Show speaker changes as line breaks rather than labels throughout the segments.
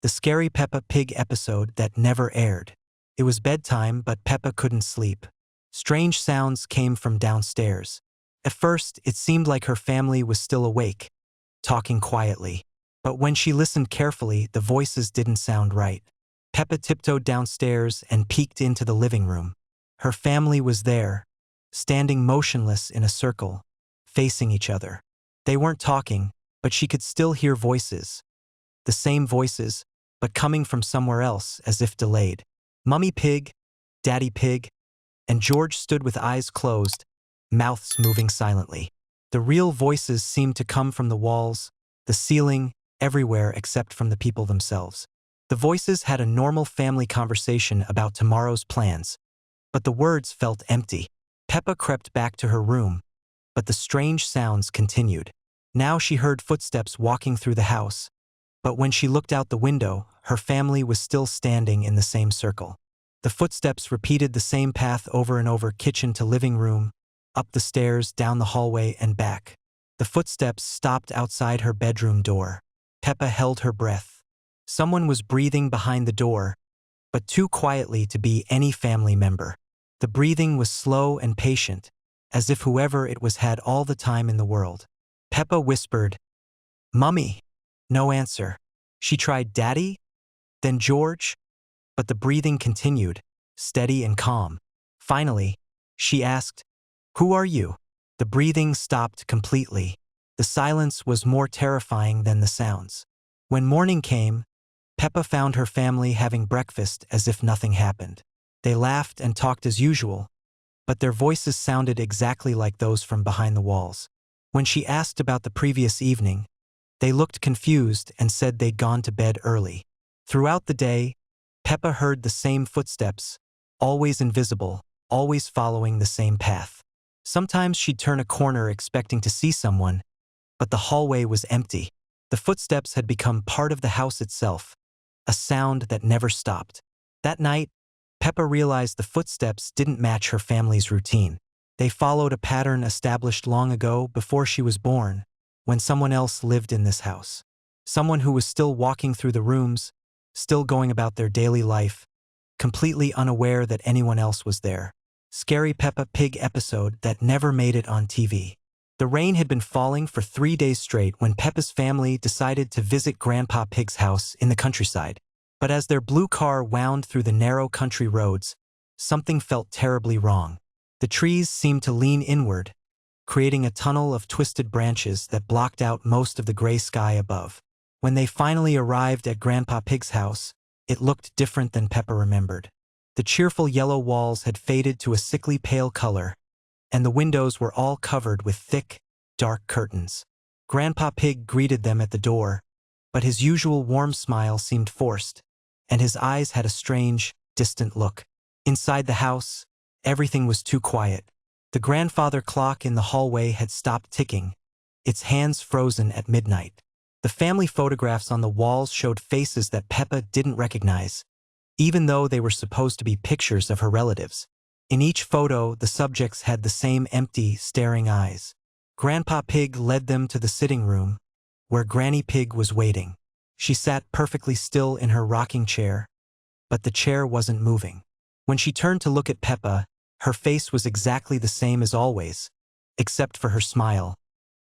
the scary Peppa Pig episode that never aired. It was bedtime, but Peppa couldn't sleep. Strange sounds came from downstairs. At first, it seemed like her family was still awake, talking quietly. But when she listened carefully, the voices didn't sound right. Peppa tiptoed downstairs and peeked into the living room. Her family was there, standing motionless in a circle, facing each other. They weren't talking, but she could still hear voices. The same voices, but coming from somewhere else, as if delayed. Mummy Pig, Daddy Pig, and George stood with eyes closed, mouths moving silently. The real voices seemed to come from the walls, the ceiling, everywhere except from the people themselves. The voices had a normal family conversation about tomorrow's plans, but the words felt empty. Peppa crept back to her room, but the strange sounds continued. Now she heard footsteps walking through the house, but when she looked out the window, her family was still standing in the same circle. The footsteps repeated the same path over and over: kitchen to living room, up the stairs, down the hallway, and back. The footsteps stopped outside her bedroom door. Peppa held her breath. Someone was breathing behind the door, but too quietly to be any family member. The breathing was slow and patient, as if whoever it was had all the time in the world. Peppa whispered, "Mummy." No answer. She tried Daddy, then George, but the breathing continued, steady and calm. Finally, she asked, "Who are you?" The breathing stopped completely. The silence was more terrifying than the sounds. When morning came, Peppa found her family having breakfast as if nothing happened. They laughed and talked as usual, but their voices sounded exactly like those from behind the walls. When she asked about the previous evening, they looked confused and said they'd gone to bed early. Throughout the day, Peppa heard the same footsteps, always invisible, always following the same path. Sometimes she'd turn a corner expecting to see someone, but the hallway was empty. The footsteps had become part of the house itself, a sound that never stopped. That night, Peppa realized the footsteps didn't match her family's routine. They followed a pattern established long ago, before she was born, when someone else lived in this house. Someone who was still walking through the rooms, still going about their daily life, completely unaware that anyone else was there. Scary Peppa Pig episode that never made it on TV. The rain had been falling for 3 days straight when Peppa's family decided to visit Grandpa Pig's house in the countryside. But as their blue car wound through the narrow country roads, something felt terribly wrong. The trees seemed to lean inward, creating a tunnel of twisted branches that blocked out most of the gray sky above. When they finally arrived at Grandpa Pig's house, it looked different than Peppa remembered. The cheerful yellow walls had faded to a sickly pale color, and the windows were all covered with thick, dark curtains. Grandpa Pig greeted them at the door, but his usual warm smile seemed forced, and his eyes had a strange, distant look. Inside the house, everything was too quiet. The grandfather clock in the hallway had stopped ticking, its hands frozen at midnight. The family photographs on the walls showed faces that Peppa didn't recognize, even though they were supposed to be pictures of her relatives. In each photo, the subjects had the same empty, staring eyes. Grandpa Pig led them to the sitting room, where Granny Pig was waiting. She sat perfectly still in her rocking chair, but the chair wasn't moving. When she turned to look at Peppa, her face was exactly the same as always, except for her smile,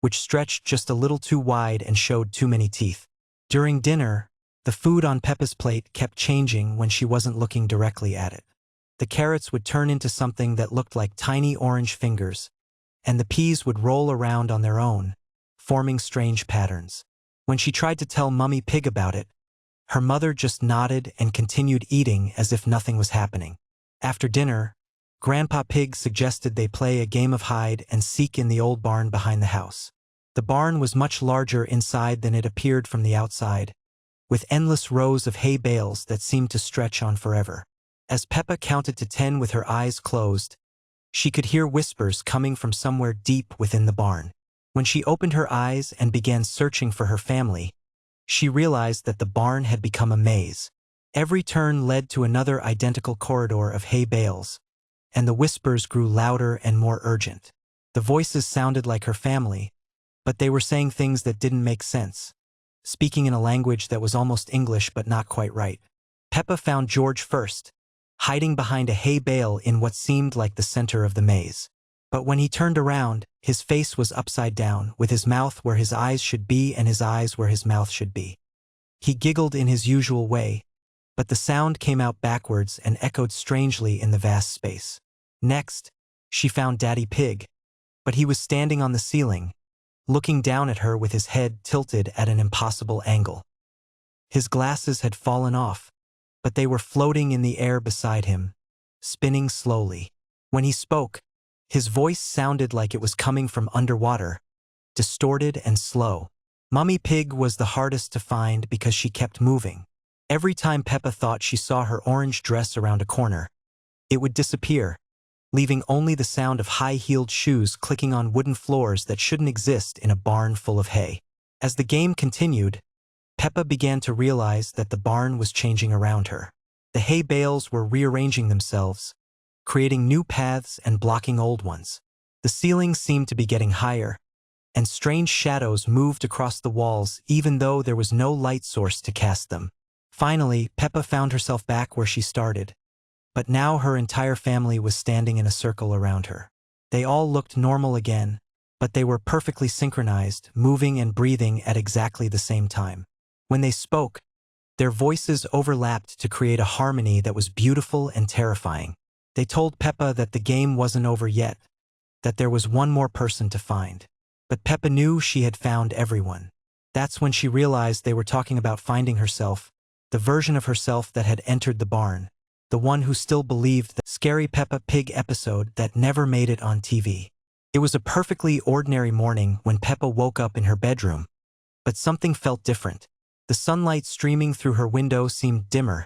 which stretched just a little too wide and showed too many teeth. During dinner, the food on Peppa's plate kept changing when she wasn't looking directly at it. The carrots would turn into something that looked like tiny orange fingers, and the peas would roll around on their own, forming strange patterns. When she tried to tell Mummy Pig about it, her mother just nodded and continued eating as if nothing was happening. After dinner, Grandpa Pig suggested they play a game of hide and seek in the old barn behind the house. The barn was much larger inside than it appeared from the outside, with endless rows of hay bales that seemed to stretch on forever. As Peppa counted to 10 with her eyes closed, she could hear whispers coming from somewhere deep within the barn. When she opened her eyes and began searching for her family, she realized that the barn had become a maze. Every turn led to another identical corridor of hay bales, and the whispers grew louder and more urgent. The voices sounded like her family, but they were saying things that didn't make sense. speaking in a language that was almost English but not quite right. Peppa found George first, hiding behind a hay bale in what seemed like the center of the maze. But when he turned around, his face was upside down, with his mouth where his eyes should be and his eyes where his mouth should be. He giggled in his usual way, but the sound came out backwards and echoed strangely in the vast space. Next, she found Daddy Pig, but he was standing on the ceiling, looking down at her with his head tilted at an impossible angle. His glasses had fallen off, but they were floating in the air beside him, spinning slowly. When he spoke, his voice sounded like it was coming from underwater, distorted and slow. Mummy Pig was the hardest to find because she kept moving. Every time Peppa thought she saw her orange dress around a corner, it would disappear, leaving only the sound of high-heeled shoes clicking on wooden floors that shouldn't exist in a barn full of hay. As the game continued, Peppa began to realize that the barn was changing around her. The hay bales were rearranging themselves, creating new paths and blocking old ones. The ceiling seemed to be getting higher, and strange shadows moved across the walls even though there was no light source to cast them. Finally, Peppa found herself back where she started, but now her entire family was standing in a circle around her. They all looked normal again, but they were perfectly synchronized, moving and breathing at exactly the same time. When they spoke, their voices overlapped to create a harmony that was beautiful and terrifying. They told Peppa that the game wasn't over yet, that there was one more person to find. But Peppa knew she had found everyone. That's when she realized they were talking about finding herself, the version of herself that had entered the barn, the one who still believed the scary Peppa Pig episode that never made it on TV. It was a perfectly ordinary morning when Peppa woke up in her bedroom, but something felt different. The sunlight streaming through her window seemed dimmer,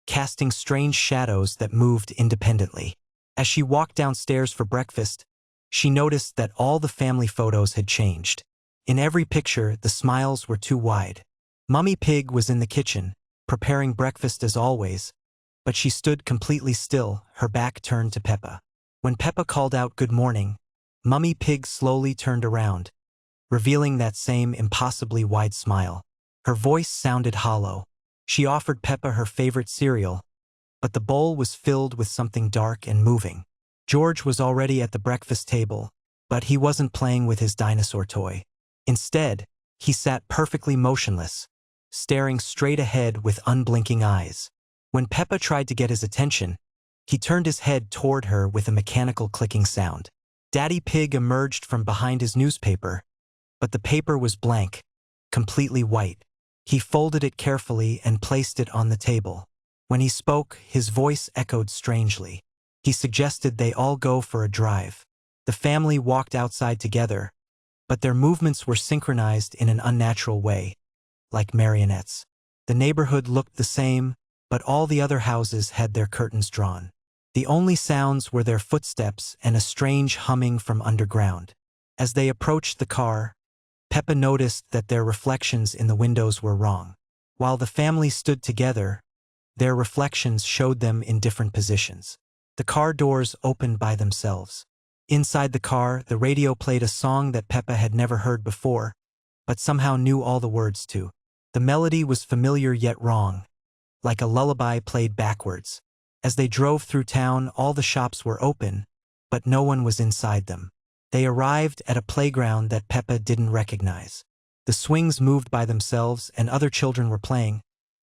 casting strange shadows that moved independently. As she walked downstairs for breakfast, she noticed that all the family photos had changed. In every picture, the smiles were too wide. Mummy Pig was in the kitchen, preparing breakfast as always, but she stood completely still, her back turned to Peppa. When Peppa called out "Good morning," Mummy Pig slowly turned around, revealing that same impossibly wide smile. Her voice sounded hollow. She offered Peppa her favorite cereal, but the bowl was filled with something dark and moving. George was already at the breakfast table, but he wasn't playing with his dinosaur toy. Instead, he sat perfectly motionless, staring straight ahead with unblinking eyes. When Peppa tried to get his attention, he turned his head toward her with a mechanical clicking sound. Daddy Pig emerged from behind his newspaper, but the paper was blank, completely white. He folded it carefully and placed it on the table. When he spoke, his voice echoed strangely. He suggested they all go for a drive. The family walked outside together, but their movements were synchronized in an unnatural way, like marionettes. The neighborhood looked the same, but all the other houses had their curtains drawn. The only sounds were their footsteps and a strange humming from underground. As they approached the car, Peppa noticed that their reflections in the windows were wrong. While the family stood together, their reflections showed them in different positions. The car doors opened by themselves. Inside the car, the radio played a song that Peppa had never heard before, but somehow knew all the words to. The melody was familiar yet wrong, like a lullaby played backwards. As they drove through town, all the shops were open, but no one was inside them. They arrived at a playground that Peppa didn't recognize. The swings moved by themselves and other children were playing,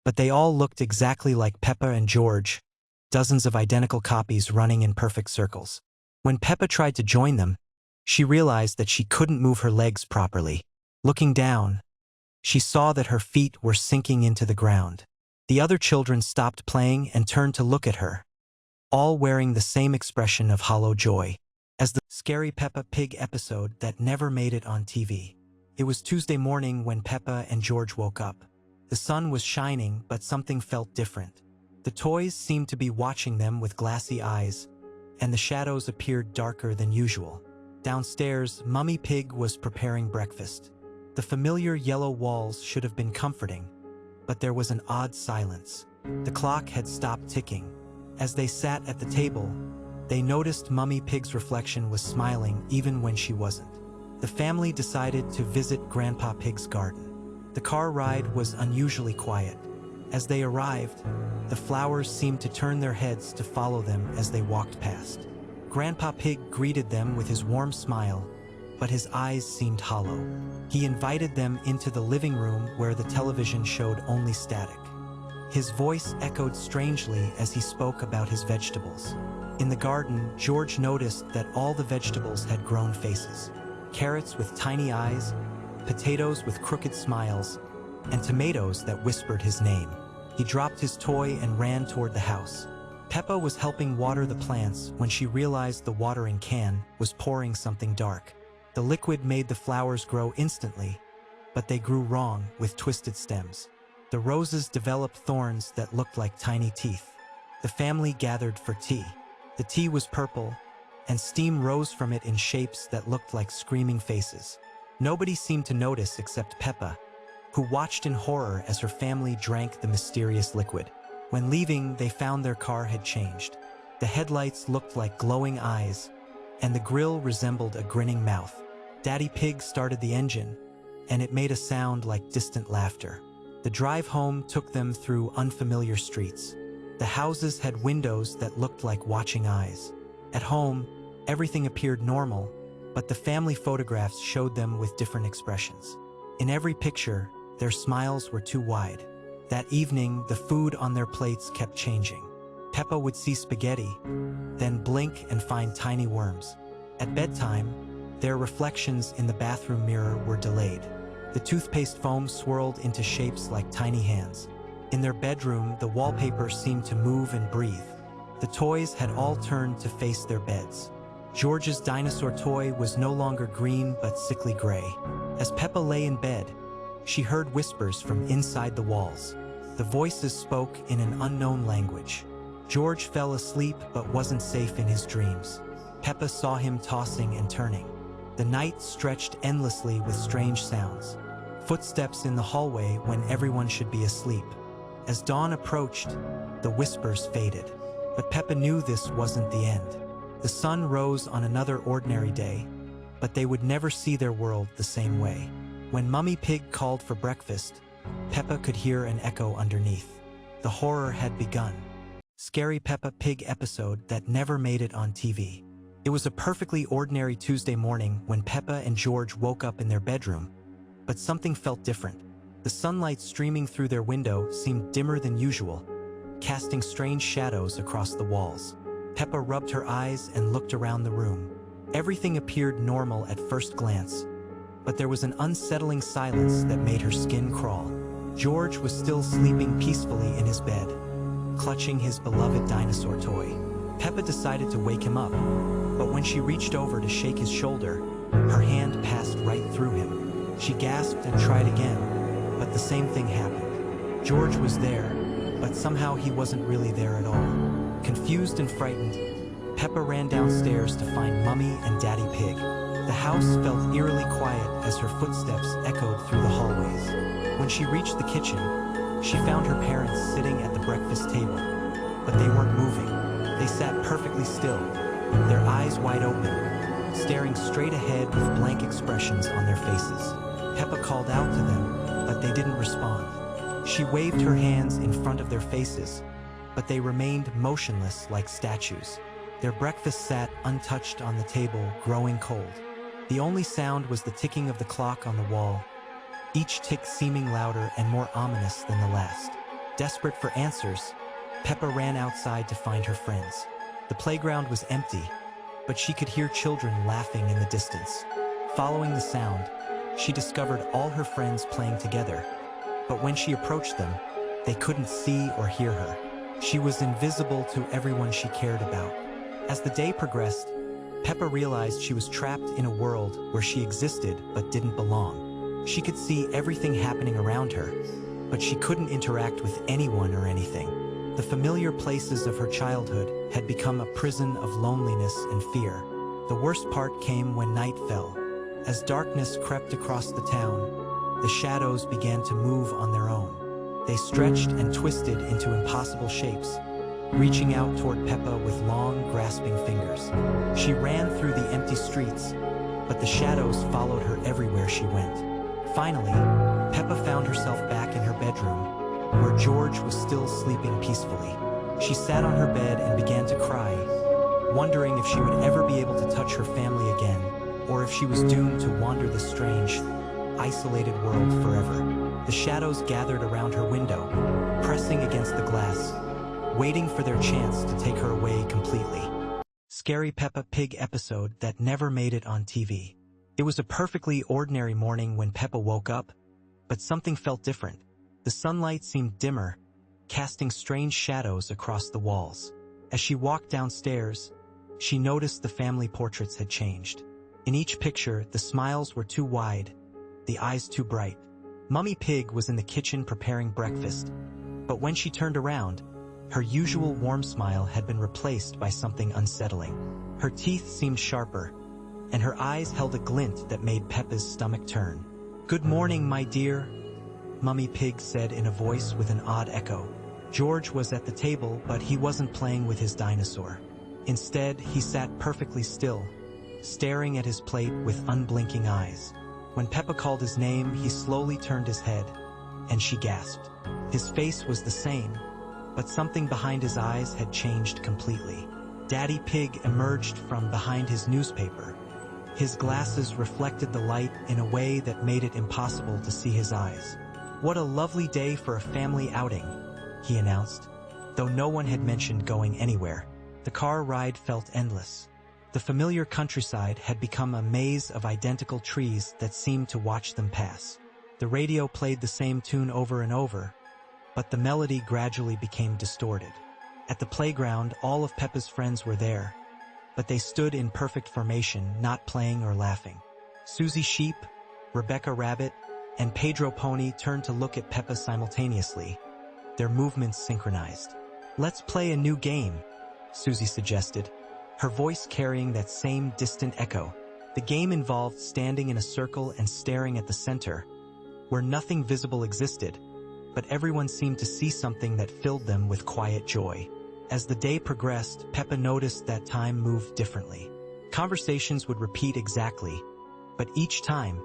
but they all looked exactly like Peppa and George, dozens of identical copies running in perfect circles. When Peppa tried to join them, she realized that she couldn't move her legs properly. Looking down, she saw that her feet were sinking into the ground. The other children stopped playing and turned to look at her, all wearing the same expression of hollow joy as the scary Peppa Pig episode that never made it on TV. It was Tuesday morning when Peppa and George woke up. The sun was shining, but something felt different. The toys seemed to be watching them with glassy eyes, and the shadows appeared darker than usual. Downstairs, Mummy Pig was preparing breakfast. The familiar yellow walls should have been comforting, but there was an odd silence. The clock had stopped ticking. As they sat at the table, they noticed Mummy Pig's reflection was smiling even when she wasn't. The family decided to visit Grandpa Pig's garden. The car ride was unusually quiet. As they arrived, the flowers seemed to turn their heads to follow them as they walked past. Grandpa Pig greeted them with his warm smile, but his eyes seemed hollow. He invited them into the living room where the television showed only static. His voice echoed strangely as he spoke about his vegetables. In the garden, George noticed that all the vegetables had grown faces. Carrots with tiny eyes, potatoes with crooked smiles, and tomatoes that whispered his name. He dropped his toy and ran toward the house. Peppa was helping water the plants when she realized the watering can was pouring something dark. The liquid made the flowers grow instantly, but they grew wrong with twisted stems. The roses developed thorns that looked like tiny teeth. The family gathered for tea. The tea was purple, and steam rose from it in shapes that looked like screaming faces. Nobody seemed to notice except Peppa, who watched in horror as her family drank the mysterious liquid. When leaving, they found their car had changed. The headlights looked like glowing eyes, and the grille resembled a grinning mouth. Daddy Pig started the engine, and it made a sound like distant laughter. The drive home took them through unfamiliar streets. The houses had windows that looked like watching eyes. At home, everything appeared normal, but the family photographs showed them with different expressions. In every picture, their smiles were too wide. That evening, the food on their plates kept changing. Peppa would see spaghetti, then blink and find tiny worms. At bedtime, their reflections in the bathroom mirror were delayed. The toothpaste foam swirled into shapes like tiny hands. In their bedroom, the wallpaper seemed to move and breathe. The toys had all turned to face their beds. George's dinosaur toy was no longer green but sickly gray. As Peppa lay in bed, she heard whispers from inside the walls. The voices spoke in an unknown language. George fell asleep but wasn't safe in his dreams. Peppa saw him tossing and turning. The night stretched endlessly with strange sounds. Footsteps in the hallway when everyone should be asleep. As dawn approached, the whispers faded. But Peppa knew this wasn't the end. The sun rose on another ordinary day, but they would never see their world the same way. When Mummy Pig called for breakfast, Peppa could hear an echo underneath. The horror had begun. Scary Peppa Pig episode that never made it on TV. It was a perfectly ordinary Tuesday morning when Peppa and George woke up in their bedroom, but something felt different. The sunlight streaming through their window seemed dimmer than usual, casting strange shadows across the walls. Peppa rubbed her eyes and looked around the room. Everything appeared normal at first glance, but there was an unsettling silence that made her skin crawl. George was still sleeping peacefully in his bed, clutching his beloved dinosaur toy. Peppa decided to wake him up, but when she reached over to shake his shoulder, her hand passed right through him. She gasped and tried again, but the same thing happened. George was there, but somehow he wasn't really there at all. Confused and frightened, Peppa ran downstairs to find Mummy and Daddy Pig. The house felt eerily quiet as her footsteps echoed through the hallways. When she reached the kitchen, she found her parents sitting at the breakfast table, but they weren't moving. They sat perfectly still, their eyes wide open, staring straight ahead with blank expressions on their faces. Peppa called out to them, but they didn't respond. She waved her hands in front of their faces, but they remained motionless like statues. Their breakfast sat untouched on the table, growing cold. The only sound was the ticking of the clock on the wall, each tick seeming louder and more ominous than the last. Desperate for answers, Peppa ran outside to find her friends. The playground was empty, but she could hear children laughing in the distance. Following the sound, she discovered all her friends playing together, but when she approached them, they couldn't see or hear her. She was invisible to everyone she cared about. As the day progressed, Peppa realized she was trapped in a world where she existed but didn't belong. She could see everything happening around her, but she couldn't interact with anyone or anything. The familiar places of her childhood had become a prison of loneliness and fear. The worst part came when night fell. As darkness crept across the town, the shadows began to move on their own. They stretched and twisted into impossible shapes, reaching out toward Peppa with long, grasping fingers. She ran through the empty streets, but the shadows followed her everywhere she went. Finally, Peppa found herself back in her bedroom, where George was still sleeping peacefully. She sat on her bed and began to cry, wondering if she would ever be able to touch her family again, or if she was doomed to wander this strange, isolated world forever. The shadows gathered around her window, pressing against the glass, waiting for their chance to take her away completely. Scary Peppa Pig episode that never made it on TV. It was a perfectly ordinary morning when Peppa woke up, but something felt different. The sunlight seemed dimmer, casting strange shadows across the walls. As she walked downstairs, she noticed the family portraits had changed. In each picture, the smiles were too wide, the eyes too bright. Mummy Pig was in the kitchen preparing breakfast, but when she turned around, her usual warm smile had been replaced by something unsettling. Her teeth seemed sharper, and her eyes held a glint that made Peppa's stomach turn. "Good morning, my dear," Mummy Pig said in a voice with an odd echo. George was at the table, but he wasn't playing with his dinosaur. Instead, he sat perfectly still, staring at his plate with unblinking eyes. When Peppa called his name, he slowly turned his head, and she gasped. His face was the same, but something behind his eyes had changed completely. Daddy Pig emerged from behind his newspaper. His glasses reflected the light in a way that made it impossible to see his eyes. "What a lovely day for a family outing," he announced, though no one had mentioned going anywhere. The car ride felt endless. The familiar countryside had become a maze of identical trees that seemed to watch them pass. The radio played the same tune over and over, but the melody gradually became distorted. At the playground, all of Peppa's friends were there, but they stood in perfect formation, not playing or laughing. Susie Sheep, Rebecca Rabbit, and Pedro Pony turned to look at Peppa simultaneously, their movements synchronized. "Let's play a new game," Susie suggested, her voice carrying that same distant echo. The game involved standing in a circle and staring at the center, where nothing visible existed, but everyone seemed to see something that filled them with quiet joy. As the day progressed, Peppa noticed that time moved differently. Conversations would repeat exactly, but each time,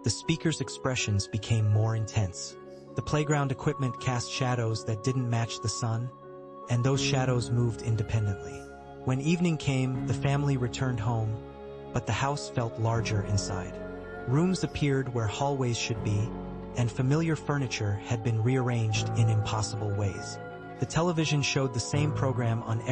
the speaker's expressions became more intense. The playground equipment cast shadows that didn't match the sun, and those shadows moved independently. When evening came, the family returned home, but the house felt larger inside. Rooms appeared where hallways should be, and familiar furniture had been rearranged in impossible ways. The television showed the same program on